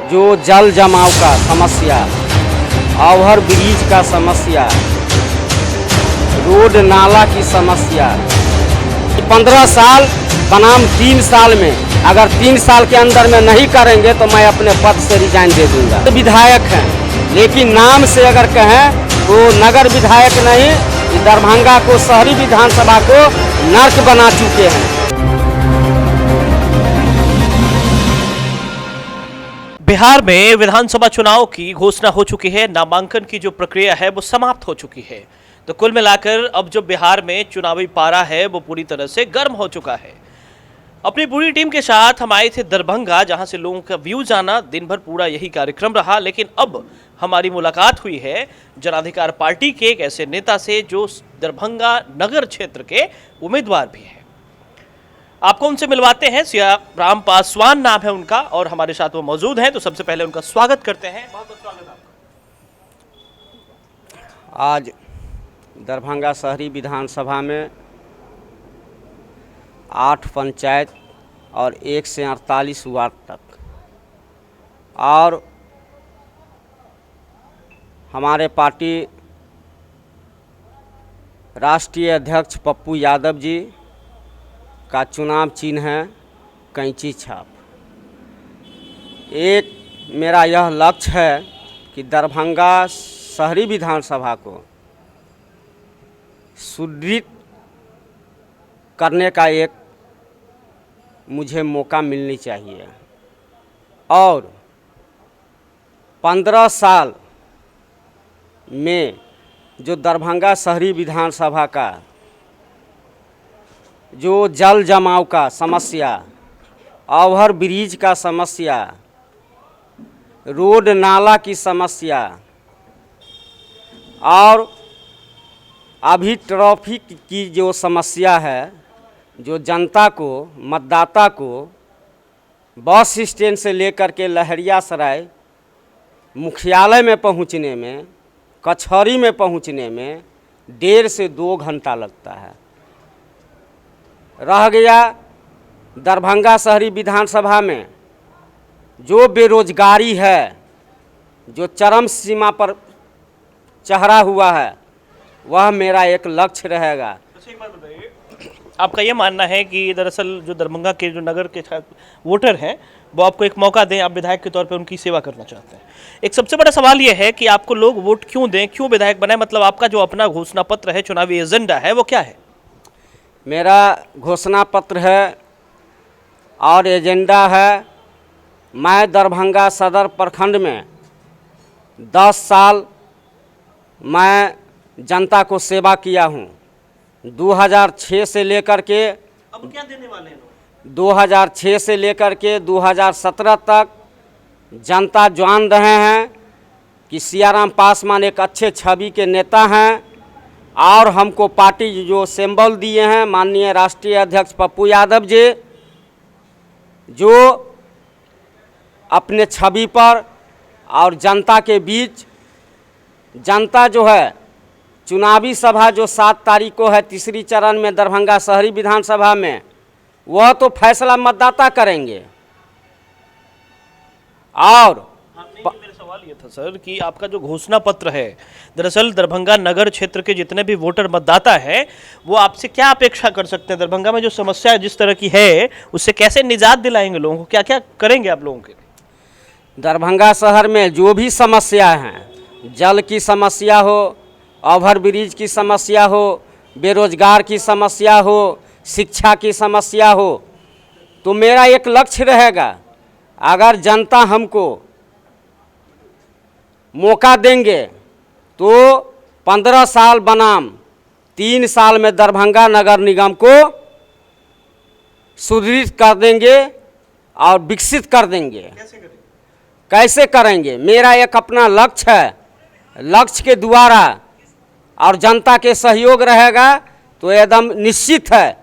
जो जल जमाव का समस्या, ओवर ब्रिज का समस्या, रोड नाला की समस्या, 15 साल बनाम 3 साल में, अगर 3 साल के अंदर में नहीं करेंगे तो मैं अपने पद से रिजाइन दे दूंगा। विधायक हैं, लेकिन नाम से अगर कहें तो नगर विधायक नहीं, दरभंगा को शहरी विधानसभा को नर्क बना चुके हैं। बिहार में विधानसभा चुनाव की घोषणा हो चुकी है। नामांकन की जो प्रक्रिया है वो समाप्त हो चुकी है। तो कुल मिलाकर अब जो बिहार में चुनावी पारा है वो पूरी तरह से गर्म हो चुका है। अपनी पूरी टीम के साथ हम आए थे दरभंगा, जहां से लोगों का व्यू जाना। दिन भर पूरा यही कार्यक्रम रहा, लेकिन अब हमारी मुलाकात हुई है जनाधिकार पार्टी के एक ऐसे नेता से जो दरभंगा नगर क्षेत्र के उम्मीदवार भी हैं। आपको उनसे मिलवाते हैं। सियाराम पासवान नाम है उनका और हमारे साथ वो मौजूद हैं। तो सबसे पहले उनका स्वागत करते हैं। बहुत बहुत स्वागत आपका। आज दरभंगा शहरी विधानसभा में 8 पंचायत और 1 से 48 वार्ड तक, और हमारे पार्टी राष्ट्रीय अध्यक्ष पप्पू यादव जी का चुनाव चिन्ह है कैंची छाप। एक मेरा यह लक्ष्य है कि दरभंगा शहरी विधानसभा को सुदृढ़ करने का एक मुझे मौका मिलनी चाहिए, और 15 साल में जो दरभंगा शहरी विधानसभा का जो जल जमाव का समस्या, ओवर ब्रिज का समस्या, रोड नाला की समस्या, और अभी ट्रैफिक की जो समस्या है, जो जनता को, मतदाता को बस स्टैंड से लेकर के लहरियासराय मुख्यालय में पहुंचने में, कचहरी में पहुंचने में 1.5 से 2 घंटा लगता है। रह गया दरभंगा शहरी विधानसभा में जो बेरोजगारी है, जो चरम सीमा पर चढ़ा हुआ है, वह मेरा एक लक्ष्य रहेगा। एक बात बताइए, आपका ये मानना है कि दरअसल जो दरभंगा के जो नगर के वोटर हैं वो आपको एक मौका दें, आप विधायक के तौर पे उनकी सेवा करना चाहते हैं। एक सबसे बड़ा सवाल ये है कि आपको लोग वोट क्यों दें, क्यों विधायक बनाए? मतलब आपका जो अपना घोषणा पत्र है, चुनावी एजेंडा है, वो क्या है? मेरा घोषणा पत्र है और एजेंडा है, मैं दरभंगा सदर प्रखंड में 10 साल मैं जनता को सेवा किया हूँ। 2006 से लेकर के अब क्या देने वाले हैं लोग? 2006 से लेकर के 2017 तक जनता जान रहे हैं कि सियाराम पासवान एक अच्छे छवि के नेता हैं, और हमको पार्टी जो सिंबल दिए हैं माननीय राष्ट्रीय अध्यक्ष पप्पू यादव जी, जो अपने छवि पर और जनता के बीच, जनता जो है चुनावी सभा जो 7 तारीख को है तीसरी चरण में दरभंगा शहरी विधानसभा में, वह तो फैसला मतदाता करेंगे। और मेरा सवाल ये था सर कि आपका जो घोषणा पत्र है, दरअसल दरभंगा नगर क्षेत्र के जितने भी वोटर मतदाता हैं वो आपसे क्या अपेक्षा कर सकते हैं? दरभंगा में जो समस्या जिस तरह की है उससे कैसे निजात दिलाएंगे लोगों को? क्या क्या करेंगे आप लोगों के? दरभंगा शहर में जो भी समस्या हैं, जल की समस्या हो, ओवर ब्रिज की समस्या हो, बेरोजगार की समस्या हो, शिक्षा की समस्या हो, तो मेरा एक लक्ष्य रहेगा, अगर जनता हमको मौका देंगे तो 15 साल बनाम 3 साल में दरभंगा नगर निगम को सुदृढ़ कर देंगे और विकसित कर देंगे। कैसे करेंगे? मेरा एक अपना लक्ष्य है, लक्ष्य के द्वारा और जनता के सहयोग रहेगा तो एकदम निश्चित है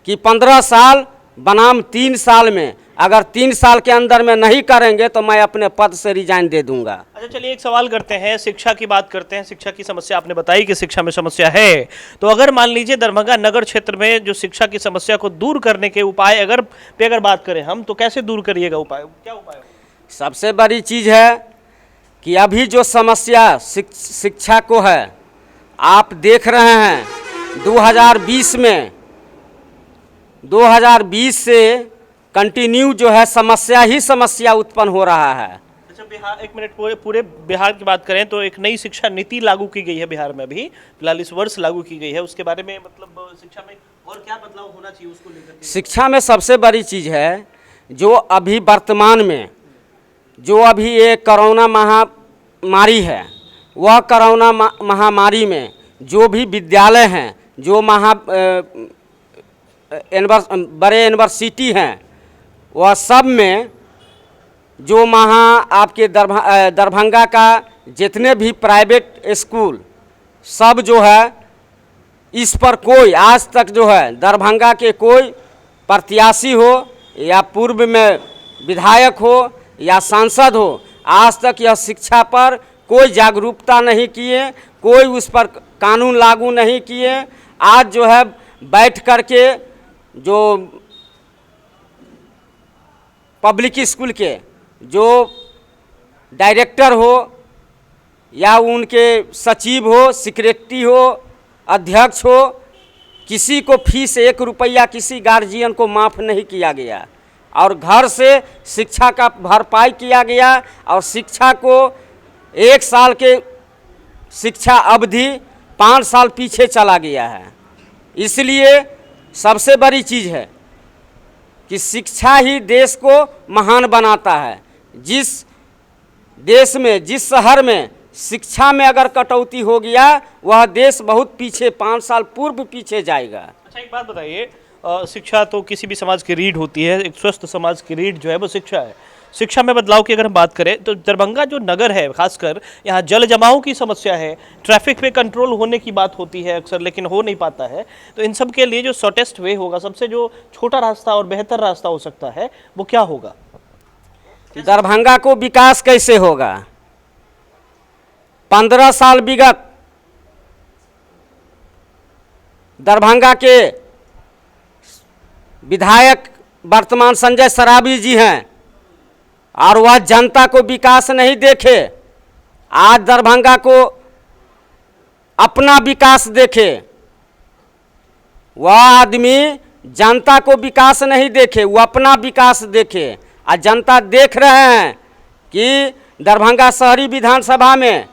कि 15 साल बनाम 3 साल में, अगर 3 साल के अंदर में नहीं करेंगे तो मैं अपने पद से रिजाइन दे दूंगा। अच्छा चलिए एक सवाल करते हैं, शिक्षा की बात करते हैं। शिक्षा की समस्या आपने बताई कि शिक्षा में समस्या है, तो अगर मान लीजिए दरभंगा नगर क्षेत्र में जो शिक्षा की समस्या को दूर करने के उपाय अगर बात करें हम, तो कैसे दूर करिएगा? उपाय क्या उपाय? सबसे बड़ी चीज़ है कि अभी जो समस्या शिक्षा को है, आप देख रहे हैं 2020 से कंटिन्यू जो है समस्या ही समस्या उत्पन्न हो रहा है। अच्छा, बिहार, एक मिनट, पूरे बिहार की बात करें तो एक नई शिक्षा नीति लागू की गई है बिहार में, अभी फिलहाल इस वर्ष लागू की गई है। उसके बारे में मतलब शिक्षा में और क्या बदलाव होना चाहिए उसको लेकर? शिक्षा में सबसे बड़ी चीज़ है जो अभी वर्तमान में जो अभी ये कोरोना महामारी है, वह कोरोना महामारी में जो भी विद्यालय हैं, जो बड़े यूनिवर्सिटी हैं, वह सब में जो आपके दरभंगा का जितने भी प्राइवेट स्कूल सब जो है, इस पर कोई आज तक जो है दरभंगा के कोई प्रत्याशी हो या पूर्व में विधायक हो या सांसद हो, आज तक यह शिक्षा पर कोई जागरूकता नहीं किए, कोई उस पर कानून लागू नहीं किए। आज जो है बैठ करके जो पब्लिक स्कूल के जो डायरेक्टर हो या उनके सचिव हो, सेक्रेटरी हो, अध्यक्ष हो, किसी को फीस 1 रुपया किसी गार्जियन को माफ़ नहीं किया गया और घर से शिक्षा का भरपाई किया गया और शिक्षा को 1 साल के शिक्षा अवधि 5 साल पीछे चला गया है। इसलिए सबसे बड़ी चीज़ है कि शिक्षा ही देश को महान बनाता है। जिस देश में, जिस शहर में शिक्षा में अगर कटौती हो गया, वह देश बहुत पीछे 5 साल पूर्व पीछे जाएगा। अच्छा, एक बात बताइए, शिक्षा तो किसी भी समाज की रीढ़ होती है, एक स्वस्थ समाज की रीढ़ जो है वो शिक्षा है। शिक्षा में बदलाव की अगर हम बात करें तो दरभंगा जो नगर है, खासकर यहाँ जल जमाव की समस्या है, ट्रैफिक पे कंट्रोल होने की बात होती है अक्सर, लेकिन हो नहीं पाता है। तो इन सब के लिए जो शॉर्टेस्ट वे होगा, सबसे जो छोटा रास्ता और बेहतर रास्ता हो सकता है, वो क्या होगा? दरभंगा को विकास कैसे होगा? 15 साल विगत दरभंगा के विधायक वर्तमान संजय सराबी जी हैं और वह जनता को विकास नहीं देखे। आज दरभंगा को अपना विकास देखे। वह आदमी जनता को विकास नहीं देखे, वो अपना विकास देखे। आज जनता देख रहे हैं कि दरभंगा शहरी विधानसभा में,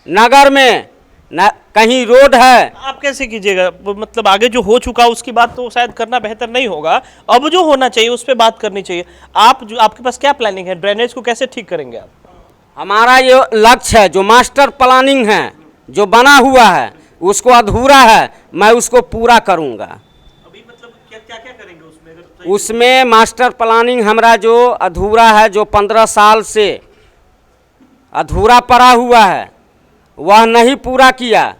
नगर में कहीं रोड है। आप कैसे कीजिएगा? मतलब आगे जो हो चुका उसकी बात तो शायद करना बेहतर नहीं होगा, अब जो होना चाहिए उस पर बात करनी चाहिए। आपके पास क्या प्लानिंग है? ड्रेनेज को कैसे ठीक करेंगे आप? हमारा ये लक्ष्य है, जो मास्टर प्लानिंग है, जो बना हुआ है, उसको अधूरा है, मैं उसको पूरा करूँगा। अभी मतलब क्या करेंगे उसमें? उसमें मास्टर प्लानिंग हमारा जो अधूरा है, जो 15 साल से अधूरा पड़ा हुआ है, वह नहीं पूरा किया।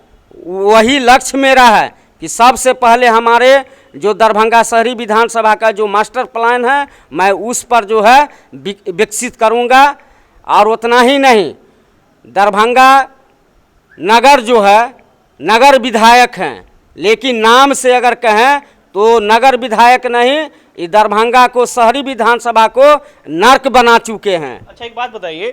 वही लक्ष्य मेरा है कि सबसे पहले हमारे जो दरभंगा शहरी विधानसभा का जो मास्टर प्लान है, मैं उस पर जो है विकसित करूंगा। और उतना ही नहीं, दरभंगा नगर जो है, नगर विधायक हैं, लेकिन नाम से अगर कहें तो नगर विधायक नहीं, ये दरभंगा को शहरी विधानसभा को नर्क बना चुके हैं। अच्छा, एक बात बताइए,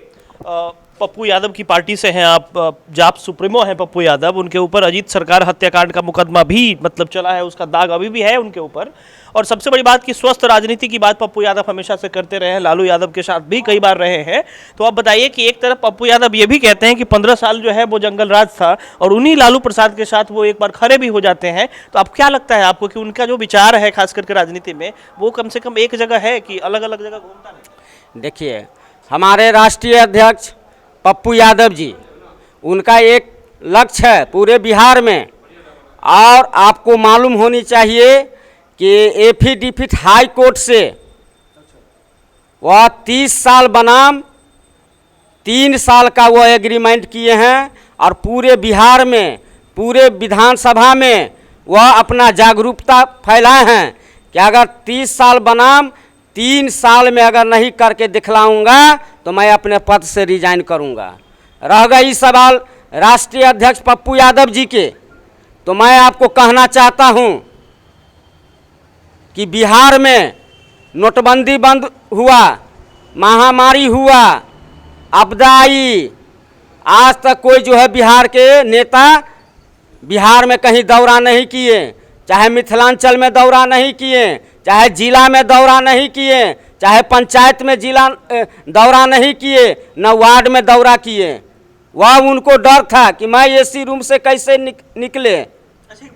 पप्पू यादव की पार्टी से हैं आप, जाप सुप्रीमो हैं पप्पू यादव, उनके ऊपर अजीत सरकार हत्याकांड का मुकदमा भी मतलब चला है, उसका दाग अभी भी है उनके ऊपर। और सबसे बड़ी बात कि स्वस्थ राजनीति की बात पप्पू यादव हमेशा से करते रहे हैं, लालू यादव के साथ भी कई बार रहे हैं। तो आप बताइए कि एक तरफ पप्पू यादव ये भी कहते हैं कि 15 साल जो है वो जंगल राज था और उन्हीं लालू प्रसाद के साथ वो एक बार खड़े भी हो जाते हैं। तो अब क्या लगता है आपको कि उनका जो विचार है खास करके राजनीति में, वो कम से कम एक जगह है कि अलग अलग जगह घूमता नहीं? देखिए, हमारे राष्ट्रीय अध्यक्ष पप्पू यादव जी, उनका एक लक्ष्य है पूरे बिहार में, और आपको मालूम होनी चाहिए कि एफिडेविट हाई कोर्ट से वह 30 साल बनाम 3 साल का वो एग्रीमेंट किए हैं और पूरे बिहार में, पूरे विधानसभा में वह अपना जागरूकता फैलाए हैं कि अगर 30 साल बनाम 3 साल में अगर नहीं करके दिखलाऊंगा तो मैं अपने पद से रिजाइन करूंगा। रह गई सवाल राष्ट्रीय अध्यक्ष पप्पू यादव जी के, तो मैं आपको कहना चाहता हूं कि बिहार में नोटबंदी बंद हुआ, महामारी हुआ, आपदा आई, आज तक कोई जो है बिहार के नेता बिहार में कहीं दौरा नहीं किए, चाहे मिथिलांचल में दौरा नहीं किए, चाहे जिला में दौरा नहीं किए, चाहे पंचायत में जिला दौरा नहीं किए, न वार्ड में दौरा किए। वह उनको डर था कि मैं एसी रूम से कैसे निकले।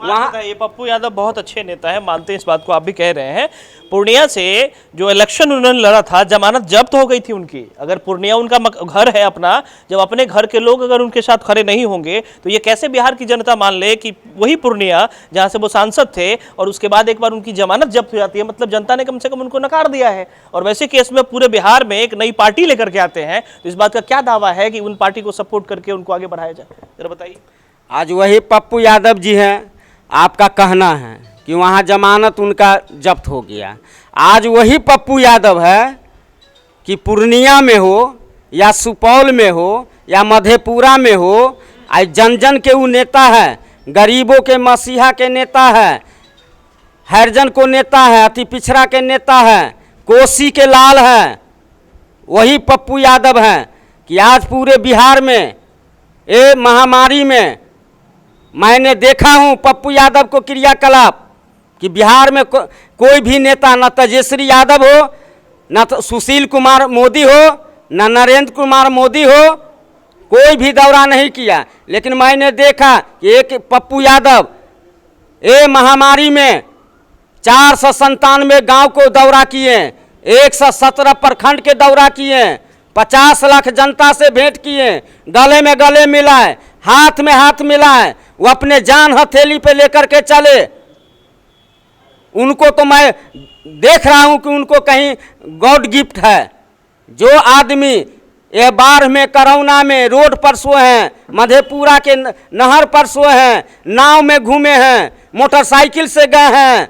वहाँ ये पप्पू यादव बहुत अच्छे नेता है, मानते हैं इस बात को, आप भी कह रहे हैं। पूर्णिया से जो इलेक्शन उन्होंने लड़ा था, जमानत जब्त हो गई थी उनकी। अगर पूर्णिया उनका घर है अपना, जब अपने घर के लोग अगर उनके साथ खड़े नहीं होंगे तो ये कैसे बिहार की जनता मान ले कि वही पूर्णिया जहाँ से वो सांसद थे और उसके बाद एक बार उनकी जमानत जब्त हो जाती है, मतलब जनता ने कम से कम उनको नकार दिया है। और वैसे केस में पूरे बिहार में एक नई पार्टी लेकर के आते हैं, तो इस बात का क्या दावा है कि उन पार्टी को सपोर्ट करके उनको आगे बढ़ाया जाए, जरा बताइए। आज वही पप्पू यादव जी हैं, आपका कहना है कि वहाँ जमानत उनका जब्त हो गया। आज वही पप्पू यादव है कि पूर्णिया में हो या सुपौल में हो या मधेपुरा में हो, आज जन जन के वो नेता है, गरीबों के मसीहा के नेता है, हरिजन को नेता है, अति पिछड़ा के नेता है, कोसी के लाल है। वही पप्पू यादव हैं कि आज पूरे बिहार में ये महामारी में मैंने देखा हूँ पप्पू यादव को क्रियाकलाप कि बिहार में कोई भी नेता, न तेजस्वी यादव हो, न तो सुशील कुमार मोदी हो, न नरेंद्र कुमार मोदी हो, कोई भी दौरा नहीं किया। लेकिन मैंने देखा कि एक पप्पू यादव ये महामारी में 497 गांव को दौरा किए, 117 प्रखंड के दौरा किए, 50 लाख जनता से भेंट किए, गले में गले मिलाए, हाथ में हाथ मिलाए, वो अपने जान हथेली पे लेकर के चले। उनको तो मैं देख रहा हूं कि उनको कहीं गॉड गिफ्ट है। जो आदमी ये बाढ़ में, कोरोना में रोड पर सोए हैं, मधेपुरा के नहर पर सोए हैं, नाव में घूमे हैं, मोटरसाइकिल से गए हैं,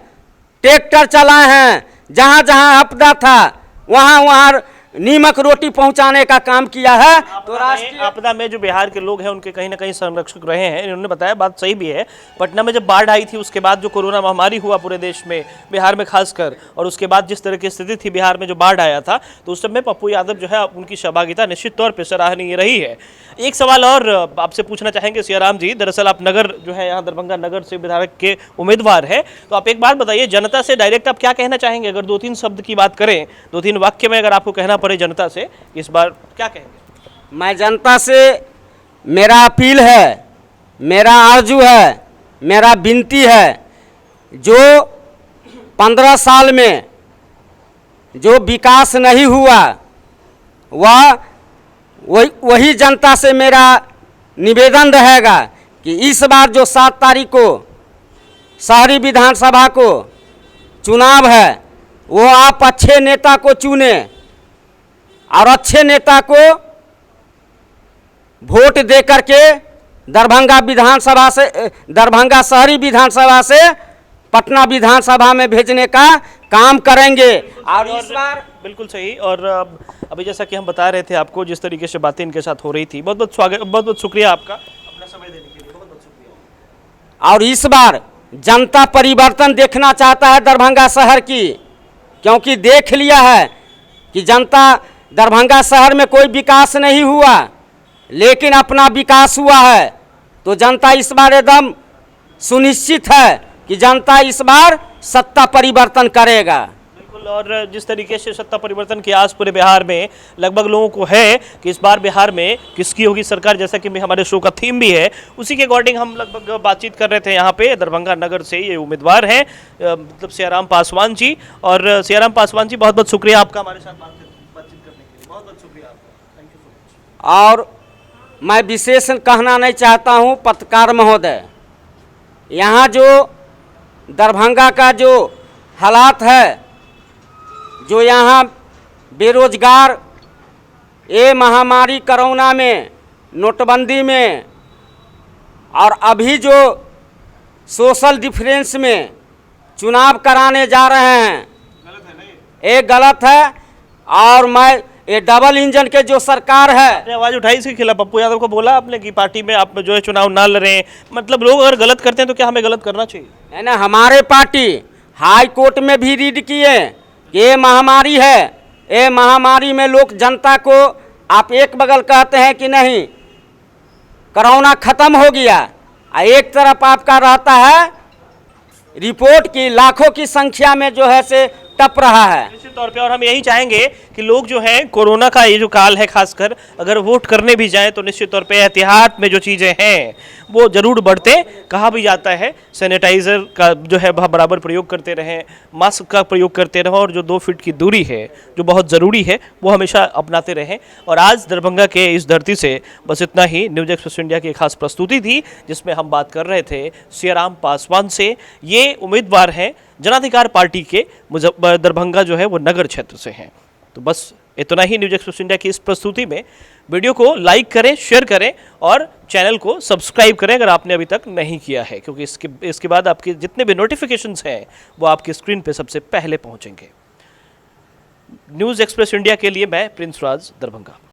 ट्रैक्टर चलाए हैं, जहां जहां आपदा था वहां वहां नीमक रोटी पहुंचाने का काम किया है। तो राष्ट्रीय आपदा में जो बिहार के लोग हैं उनके कहीं ना कहीं संरक्षक रहे हैं। इन्होंने बताया, बात सही भी है। पटना में जब बाढ़ आई थी, उसके बाद जो कोरोना महामारी हुआ पूरे देश में, बिहार में खासकर, और उसके बाद जिस तरह की स्थिति थी बिहार में जो बाढ़ आया था, तो उस समय पप्पू यादव जो है उनकी सहभागिता निश्चित तौर पर सराहनीय रही है। एक सवाल और आपसे पूछना चाहेंगे सियाराम जी, दरअसल आप नगर जो है यहाँ दरभंगा नगर से विधायक के उम्मीदवार है, तो आप एक बात बताइए, जनता से डायरेक्ट आप क्या कहना चाहेंगे? अगर 2-3 शब्द की बात करें, 2-3 वाक्य में अगर आपको कहना पड़े जनता से, इस बार क्या कहेंगे? मैं जनता से मेरा अपील है, मेरा आरजू है, मेरा विनती है, जो 15 साल में जो विकास नहीं हुआ वही जनता से मेरा निवेदन रहेगा कि इस बार जो 7 तारीख को शहरी विधानसभा को चुनाव है, वो आप अच्छे नेता को चुने और अच्छे नेता को वोट दे करके दरभंगा विधानसभा से, दरभंगा शहरी विधानसभा से पटना विधानसभा में भेजने का काम करेंगे। और इस बार बिल्कुल सही। और अभी जैसा कि हम बता रहे थे आपको, जिस तरीके से बातें इनके साथ हो रही थी, बहुत बहुत स्वागत, बहुत बहुत शुक्रिया आपका अपना समय देने के लिए, बहुत बहुत शुक्रिया। और इस बार जनता परिवर्तन देखना चाहता है दरभंगा शहर की, क्योंकि देख लिया है कि जनता दरभंगा शहर में कोई विकास नहीं हुआ, लेकिन अपना विकास हुआ है। तो जनता इस बार एकदम सुनिश्चित है कि जनता इस बार सत्ता परिवर्तन करेगा। बिल्कुल। और जिस तरीके से सत्ता परिवर्तन की आस पूरे बिहार में लगभग लोगों को है कि इस बार बिहार में किसकी होगी सरकार, जैसा कि हमारे शो का थीम भी है, उसी के अकॉर्डिंग हम लगभग बातचीत कर रहे थे। यहाँ पे दरभंगा नगर से ये उम्मीदवार हैं, मतलब सियाराम पासवान जी। और सियाराम पासवान जी, बहुत बहुत शुक्रिया आपका हमारे साथ बातचीत करने के लिए, बहुत बहुत शुक्रिया आपका, थैंक यू सो मच। और मैं विशेष कहना नहीं चाहता हूँ पत्रकार महोदय, यहाँ जो दरभंगा का जो हालात है, जो यहाँ बेरोजगार, ये महामारी कोरोना में, नोटबंदी में, और अभी जो सोशल डिफरेंस में चुनाव कराने जा रहे हैं, ये गलत है। और मैं ये डबल इंजन के जो सरकार है, आपने आवाज उठाई इसके खिलाफ, पप्पू यादव को बोला आपने कि पार्टी में आप जो है चुनाव ना लड़ें, मतलब लोग अगर गलत करते हैं तो क्या हमें गलत करना चाहिए? है ना, हमारे पार्टी हाई कोर्ट में भी रीड किए कि ये महामारी है, ये महामारी में लोग जनता को आप एक बगल कहते हैं कि नहीं कोरोना खत्म हो गया, एक तरफ आपका रहता है रिपोर्ट की लाखों की संख्या में जो है से टप रहा है। निश्चित तौर पे, और हम यही चाहेंगे कि लोग जो हैं कोरोना का ये जो काल है, खासकर अगर वोट करने भी जाएं तो निश्चित तौर पे एहतियात में जो चीज़ें हैं वो जरूर बढ़ते। कहा भी जाता है सैनिटाइज़र का जो है बराबर प्रयोग करते रहें, मास्क का प्रयोग करते रहें, और जो 2 फीट की दूरी है जो बहुत ज़रूरी है वो हमेशा अपनाते रहें। और आज दरभंगा के इस धरती से बस इतना ही। न्यूज़ एक्सप्रेस इंडिया की खास प्रस्तुति थी जिसमें हम बात कर रहे थे सियाराम पासवान से। ये उम्मीदवार हैं जनाधिकार पार्टी के, दरभंगा जो है वो नगर क्षेत्र से हैं। तो बस इतना ही न्यूज़ एक्सप्रेस इंडिया की इस प्रस्तुति में। वीडियो को लाइक करें, शेयर करें और चैनल को सब्सक्राइब करें अगर आपने अभी तक नहीं किया है, क्योंकि इसके बाद आपके जितने भी नोटिफिकेशंस हैं वो आपकी स्क्रीन पे सबसे पहले पहुंचेंगे। न्यूज़ एक्सप्रेस इंडिया के लिए मैं प्रिंस राज, दरभंगा।